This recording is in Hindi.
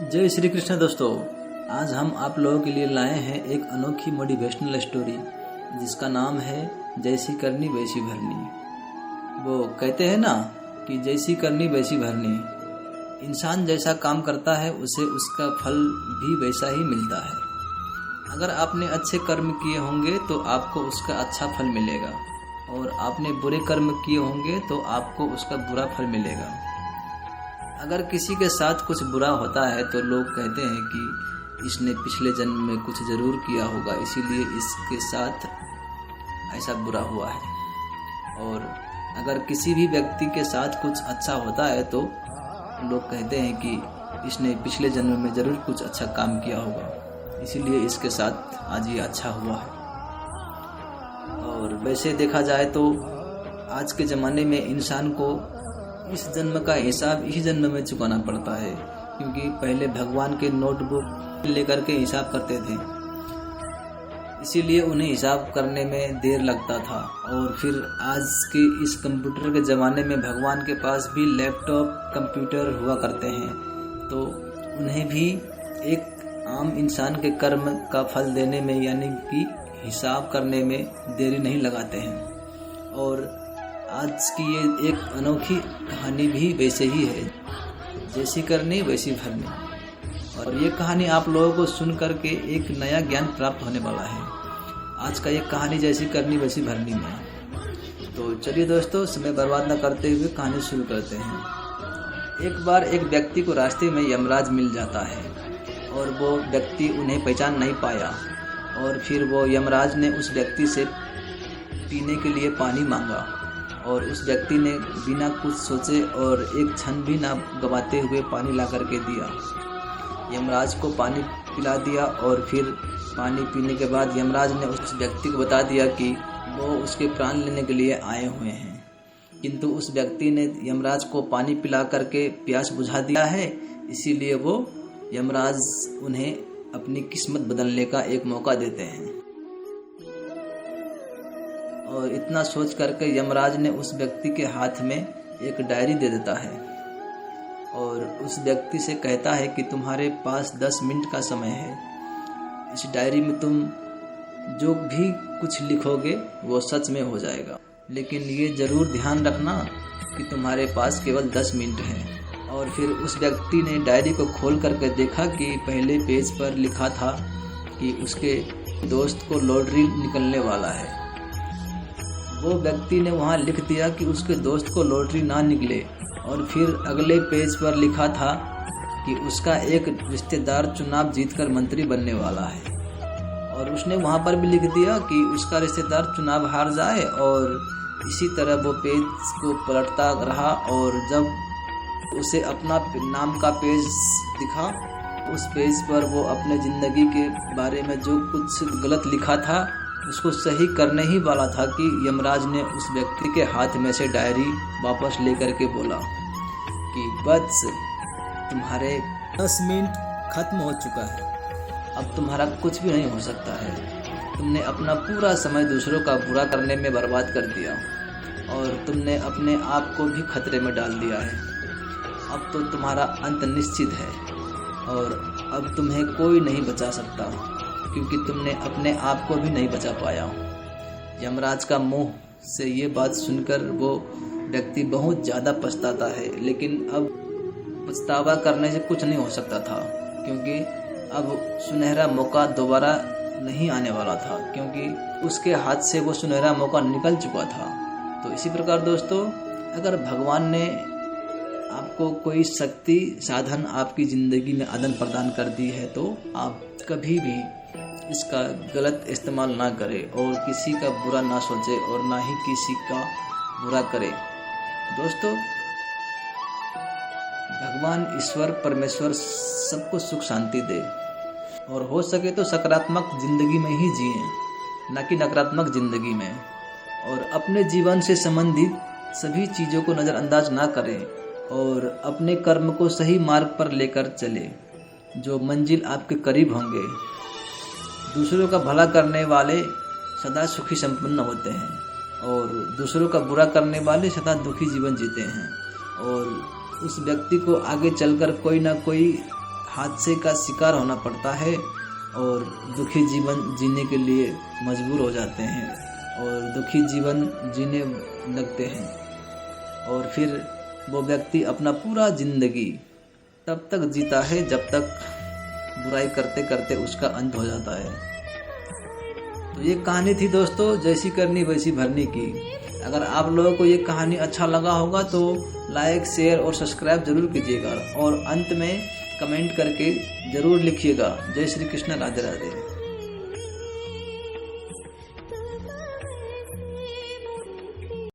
जय श्री कृष्ण दोस्तों। आज हम आप लोगों के लिए लाए हैं एक अनोखी मोटिवेशनल स्टोरी जिसका नाम है जैसी करनी वैसी भरनी। वो कहते हैं ना कि जैसी करनी वैसी भरनी। इंसान जैसा काम करता है उसे उसका फल भी वैसा ही मिलता है। अगर आपने अच्छे कर्म किए होंगे तो आपको उसका अच्छा फल मिलेगा और आपने बुरे कर्म किए होंगे तो आपको उसका बुरा फल मिलेगा। अगर किसी के साथ कुछ बुरा होता है तो लोग कहते हैं कि इसने पिछले जन्म में कुछ ज़रूर किया होगा, इसीलिए इसके साथ ऐसा बुरा हुआ है। और अगर किसी भी व्यक्ति के साथ कुछ अच्छा होता है तो लोग कहते हैं कि इसने पिछले जन्म में ज़रूर कुछ अच्छा काम किया होगा, इसीलिए इसके साथ आज ये अच्छा हुआ है। और वैसे देखा जाए तो आज के ज़माने में इंसान को इस जन्म का हिसाब इसी जन्म में चुकाना पड़ता है, क्योंकि पहले भगवान के नोटबुक लेकर के हिसाब करते थे, इसीलिए उन्हें हिसाब करने में देर लगता था। और फिर आज के इस कंप्यूटर के ज़माने में भगवान के पास भी लैपटॉप कंप्यूटर हुआ करते हैं, तो उन्हें भी एक आम इंसान के कर्म का फल देने में यानी कि हिसाब करने में देरी नहीं लगाते हैं। और आज की ये एक अनोखी कहानी भी वैसे ही है, जैसी करनी वैसी भरनी। और ये कहानी आप लोगों को सुन करके एक नया ज्ञान प्राप्त होने वाला है आज का ये कहानी जैसी करनी वैसी भरनी में। तो चलिए दोस्तों, समय बर्बाद न करते हुए कहानी शुरू करते हैं। एक बार एक व्यक्ति को रास्ते में यमराज मिल जाता है और वो व्यक्ति उन्हें पहचान नहीं पाया। और फिर वो यमराज ने उस व्यक्ति से पीने के लिए पानी मांगा और उस व्यक्ति ने बिना कुछ सोचे और एक क्षण भी ना गवाते हुए पानी ला करके दिया। यमराज को पानी पिला दिया और फिर पानी पीने के बाद यमराज ने उस व्यक्ति को बता दिया कि वो उसके प्राण लेने के लिए आए हुए हैं, किंतु उस व्यक्ति ने यमराज को पानी पिला करके प्यास बुझा दिया है, इसीलिए वो यमराज उन्हें अपनी किस्मत बदलने का एक मौका देते हैं। और इतना सोच करके यमराज ने उस व्यक्ति के हाथ में एक डायरी दे देता है और उस व्यक्ति से कहता है कि तुम्हारे पास 10 मिनट का समय है। इस डायरी में तुम जो भी कुछ लिखोगे वो सच में हो जाएगा, लेकिन ये ज़रूर ध्यान रखना कि तुम्हारे पास केवल 10 मिनट हैं। और फिर उस व्यक्ति ने डायरी को खोल करके देखा कि पहले पेज पर लिखा था कि उसके दोस्त को लॉटरी निकलने वाला है। वो व्यक्ति ने वहाँ लिख दिया कि उसके दोस्त को लॉटरी ना निकले। और फिर अगले पेज पर लिखा था कि उसका एक रिश्तेदार चुनाव जीतकर मंत्री बनने वाला है। और उसने वहाँ पर भी लिख दिया कि उसका रिश्तेदार चुनाव हार जाए। और इसी तरह वो पेज को पलटता रहा और जब उसे अपना नाम का पेज दिखा, उस पेज पर वो अपने ज़िंदगी के बारे में जो कुछ गलत लिखा था उसको सही करने ही वाला था कि यमराज ने उस व्यक्ति के हाथ में से डायरी वापस लेकर के बोला कि बस तुम्हारे 10 मिनट खत्म हो चुका है, अब तुम्हारा कुछ भी नहीं हो सकता है। तुमने अपना पूरा समय दूसरों का बुरा करने में बर्बाद कर दिया और तुमने अपने आप को भी खतरे में डाल दिया है। अब तो तुम्हारा अंत निश्चित है और अब तुम्हें कोई नहीं बचा सकता, क्योंकि तुमने अपने आप को भी नहीं बचा पाया। यमराज का मुंह से ये बात सुनकर वो व्यक्ति बहुत ज़्यादा पछताता है, लेकिन अब पछतावा करने से कुछ नहीं हो सकता था, क्योंकि अब सुनहरा मौका दोबारा नहीं आने वाला था, क्योंकि उसके हाथ से वो सुनहरा मौका निकल चुका था। तो इसी प्रकार दोस्तों, अगर भगवान ने आपको कोई शक्ति साधन आपकी ज़िंदगी में आदान प्रदान कर दी है तो आप कभी भी इसका गलत इस्तेमाल ना करें और किसी का बुरा ना सोचे और ना ही किसी का बुरा करें। दोस्तों, भगवान ईश्वर परमेश्वर सबको सुख शांति दे और हो सके तो सकारात्मक ज़िंदगी में ही जिएं, ना कि नकारात्मक ज़िंदगी में। और अपने जीवन से संबंधित सभी चीज़ों को नज़रअंदाज ना करें और अपने कर्म को सही मार्ग पर लेकर चले, जो मंजिल आपके करीब होंगे। दूसरों का भला करने वाले सदा सुखी संपन्न होते हैं और दूसरों का बुरा करने वाले सदा दुखी जीवन जीते हैं। और उस व्यक्ति को आगे चलकर कोई ना कोई हादसे का शिकार होना पड़ता है और दुखी जीवन जीने के लिए मजबूर हो जाते हैं और दुखी जीवन जीने लगते हैं। और फिर वो व्यक्ति अपना पूरा जिंदगी तब तक जीता है जब तक बुराई करते करते उसका अंत हो जाता है। तो ये कहानी थी दोस्तों, जैसी करनी वैसी भरनी की। अगर आप लोगों को ये कहानी अच्छा लगा होगा तो लाइक, शेयर और सब्सक्राइब जरूर कीजिएगा और अंत में कमेंट करके जरूर लिखिएगा। जय श्री कृष्ण, राधे राधे।